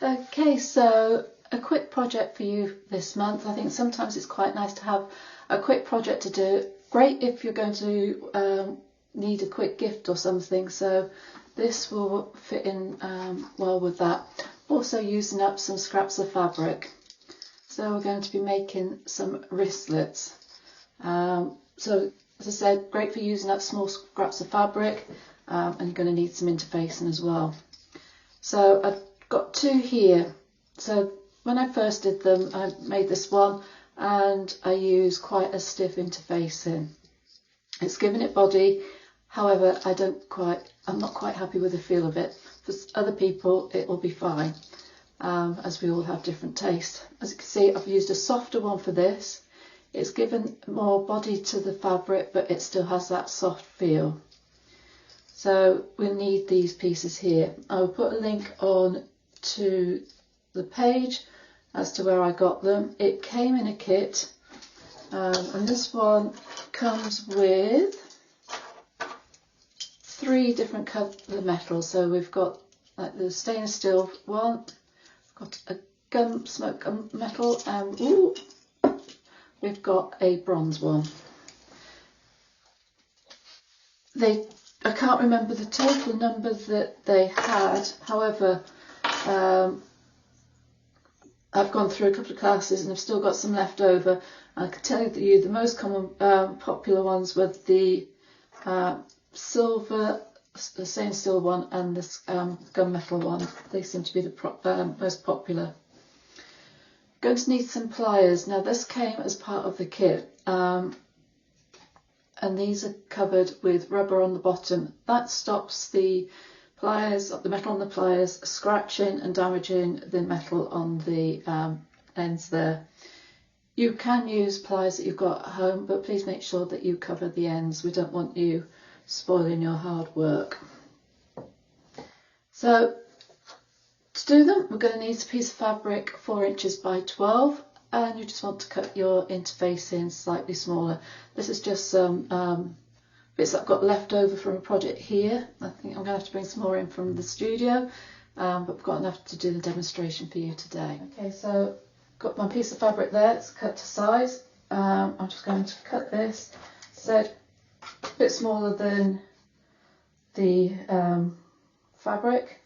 Okay, so a quick project for you this month. I think sometimes it's quite nice to have a quick project to do. Great if you're going to need a quick gift or something, so this will fit in well with that. Also using up some scraps of fabric. So we're going to be making some wristlets. So as I said, great for using up small scraps of fabric, and you're going to need some interfacing as well. So I've got two here. So when I first did them, I made this one and I used quite a stiff interfacing. It's given it body, however I'm not quite happy with the feel of it. For other people it will be fine, as we all have different tastes. As you can see, I've used a softer one for this. It's given more body to the fabric, but it still has that soft feel. So we'll need these pieces here. I'll put a link on to the page as to where I got them. It came in a kit, and this one comes with 3 different colour metals. So we've got like the stainless steel one, got a smoke gun metal, and we've got a bronze one. I can't remember the total number that they had, however I've gone through a couple of classes and I've still got some left over. I can tell you the most common popular ones were the silver, the stainless steel one, and this gunmetal one. They seem to be the most popular. Going to need some pliers. Now this came as part of the kit, and these are covered with rubber on the bottom. That stops the pliers, the metal on the pliers, scratching and damaging the metal on the ends there. You can use pliers that you've got at home, but please make sure that you cover the ends. We don't want you spoiling your hard work. So to do them, we're going to need a piece of fabric 4 inches by 12, and you just want to cut your interface in slightly smaller. This is just some bits that I've got left over from a project here. I think I'm going to have to bring some more in from the studio, but we've got enough to do the demonstration for you today. Okay, so got my piece of fabric there, it's cut to size. I'm just going to cut this, said a bit smaller than the fabric.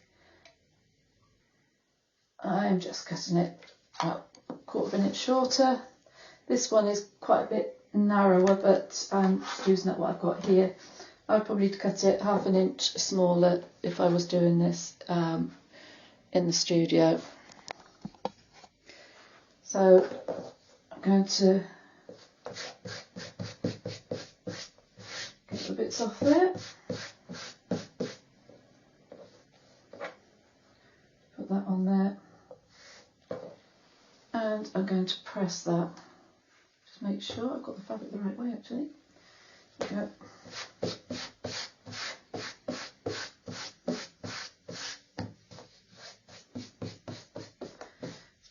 I'm just cutting it about a quarter of an inch shorter. This one is quite a bit narrower, but I'm using up what I've got here. I'd probably cut it half an inch smaller if I was doing this in the studio. So I'm going to get the bits off there. Put that on there. And I'm going to press that. Just make sure I've got the fabric the right way actually. There we go.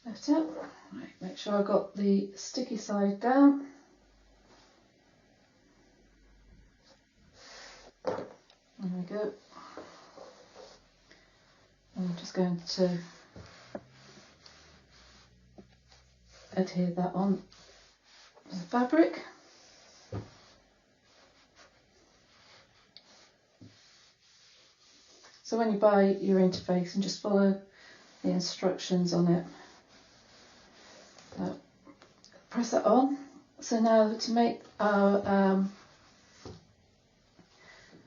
Lift it. Right, make sure I've got the sticky side down. There we go. I'm just going to adhere that on the fabric. So when you buy your interface, and just follow the instructions on it. Press that on. So now to make our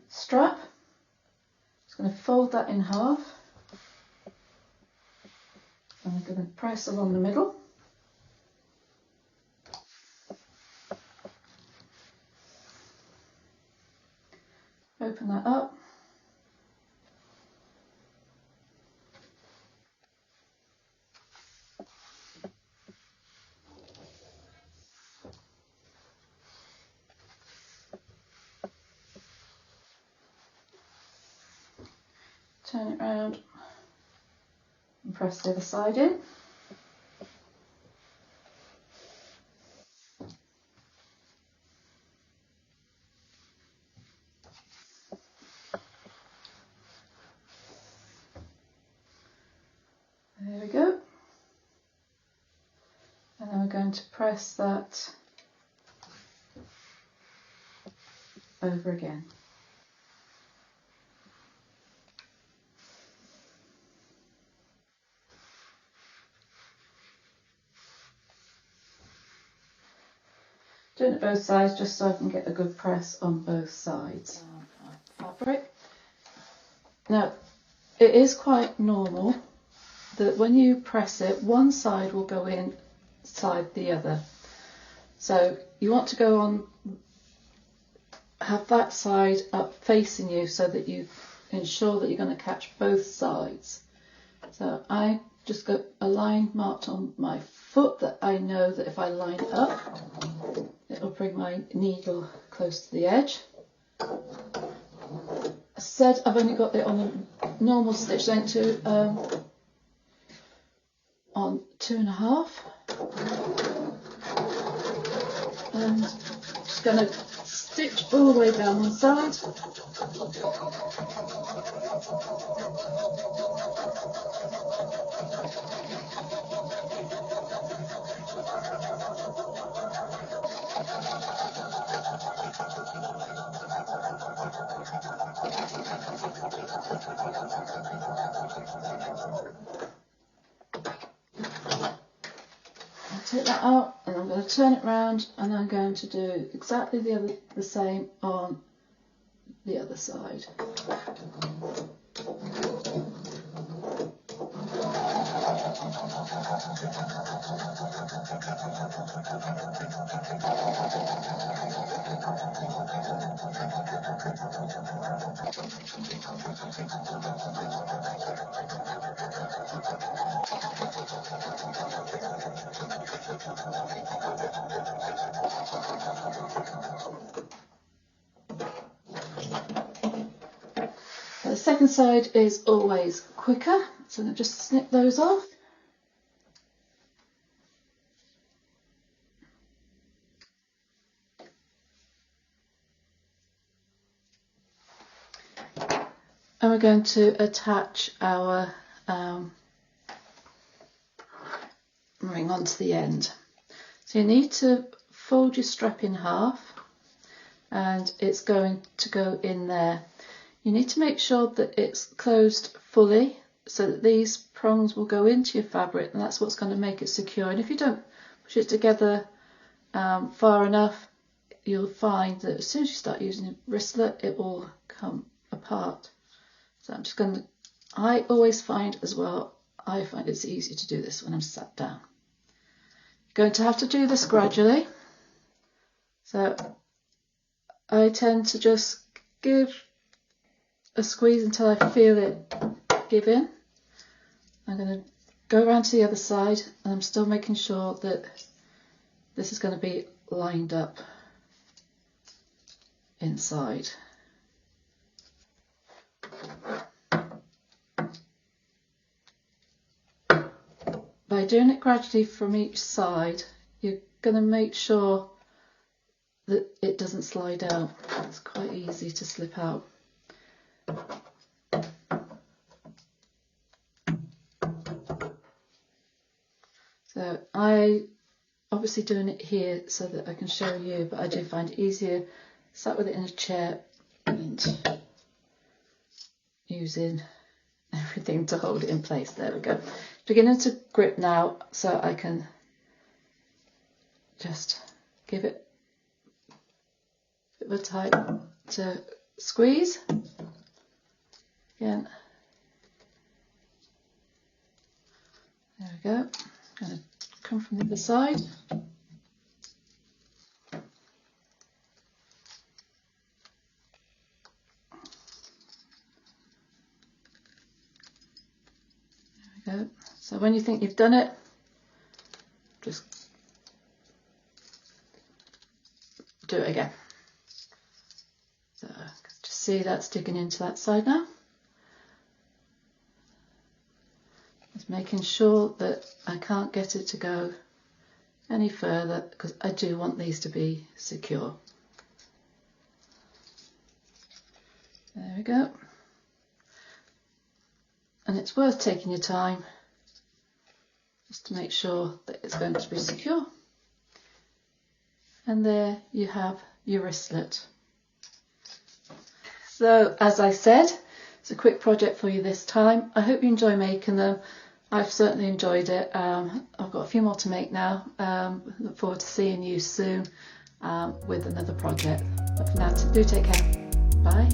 strap, just going to fold that in half. And I'm going to press along the middle. Open that up. Turn it round and press the other side in. There we go. And then we're going to press that over again. Doing it both sides just so I can get a good press on both sides. Fabric. Now, it is quite normal that when you press it, one side will go inside the other. So you want to go on, have that side up facing you so that you ensure that you're going to catch both sides. So I just got a line marked on my foot that I know that if I line it up, it'll bring my needle close to the edge. I said I've only got it on a normal stitch length to on 2.5, and just going to stitch all the way down one side. Take that out and I'm going to turn it round, and I'm going to do exactly the same on the other side. The second side is always quicker, so I'm going to just snip those off. And we're going to attach our ring onto the end. So you need to fold your strap in half, and it's going to go in there. You need to make sure that it's closed fully so that these prongs will go into your fabric, and that's what's going to make it secure. And if you don't push it together far enough, you'll find that as soon as you start using a wristlet, it will come apart. So I'm just going to, I always find as well, I find it's easier to do this when I'm sat down. You're going to have to do this gradually. So I tend to just give a squeeze until I feel it give in. I'm going to go around to the other side, and I'm still making sure that this is going to be lined up inside. By doing it gradually from each side, you're going to make sure that it doesn't slide out. It's quite easy to slip out. So I obviously doing it here so that I can show you, but I do find it easier sat with it in a chair and using everything to hold it in place. There we go. Beginning to grip now, so I can just give it a bit of a tight to squeeze. Again, there we go. I'm going to come from the other side. There we go. So when you think you've done it, just do it again. So just see that's digging into that side now. Just making sure that I can't get it to go any further, because I do want these to be secure. There we go. And it's worth taking your time just to make sure that it's going to be secure. And there you have your wristlet. So as I said, it's a quick project for you this time. I hope you enjoy making them. I've certainly enjoyed it. I've got a few more to make now. Look forward to seeing you soon with another project. But for now, do take care. Bye.